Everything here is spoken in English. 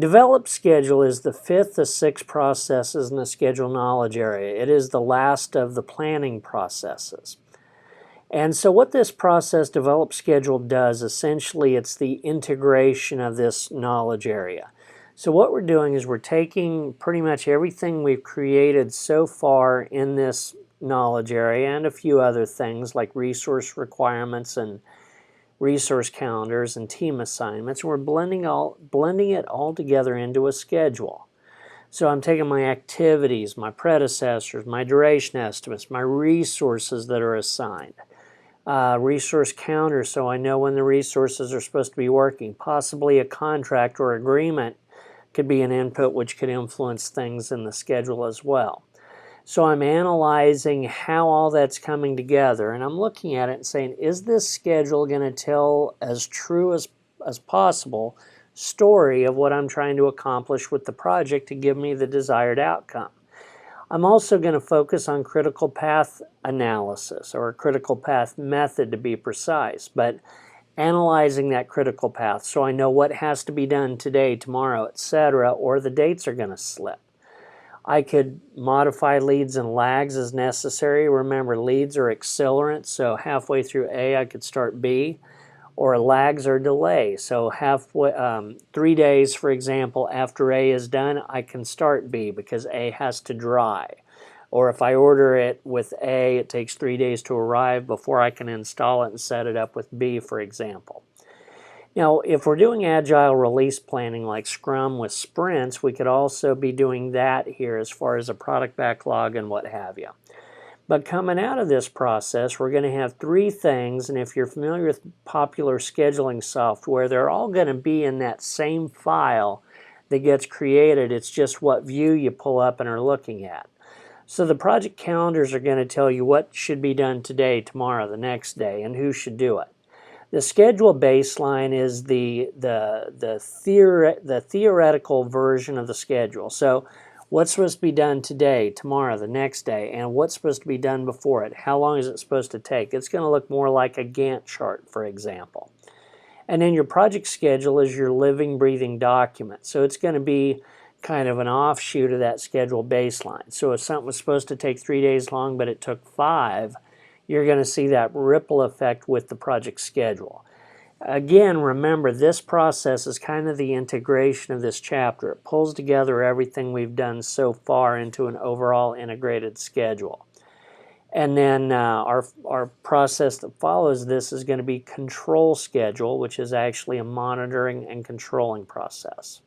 Develop schedule is the fifth of six processes in the schedule knowledge area. It is the last of the planning processes. And so what this process, develop schedule, does, essentially it's the integration of this knowledge area. So what we're doing is we're taking pretty much everything we've created so far in this knowledge area and a few other things like resource requirements and resource calendars and team assignments. We're blending it all together into a schedule. So I'm taking my activities, my predecessors, my duration estimates, my resources that are assigned, resource counters so I know when the resources are supposed to be working, possibly a contract or agreement could be an input which could influence things in the schedule as well. So I'm analyzing how all that's coming together, and I'm looking at it and saying, is this schedule going to tell as true as possible story of what I'm trying to accomplish with the project to give me the desired outcome? I'm also going to focus on critical path analysis, or a critical path method to be precise, but analyzing that critical path so I know what has to be done today, tomorrow, etc., or the dates are going to slip. I could modify leads and lags as necessary. Remember, leads are accelerants, so halfway through A I could start B, or lags are delay. So halfway, 3 days, for example, after A is done, I can start B because A has to dry. Or if I order it with A, it takes 3 days to arrive before I can install it and set it up with B, for example. Now, if we're doing agile release planning like Scrum with sprints, we could also be doing that here as far as a product backlog and what have you. But coming out of this process, we're going to have three things, and if you're familiar with popular scheduling software, they're all going to be in that same file that gets created. It's just what view you pull up and are looking at. So the project calendars are going to tell you what should be done today, tomorrow, the next day, and who should do it. The schedule baseline is the theoretical version of the schedule. So what's supposed to be done today, tomorrow, the next day, and what's supposed to be done before it? How long is it supposed to take? It's going to look more like a Gantt chart, for example. And then your project schedule is your living, breathing document. So it's going to be kind of an offshoot of that schedule baseline. So if something was supposed to take 3 days long, but it took 5, you're going to see that ripple effect with the project schedule. Again, remember, this process is kind of the integration of this chapter. It pulls together everything we've done so far into an overall integrated schedule. And then our process that follows this is going to be control schedule, which is actually a monitoring and controlling process.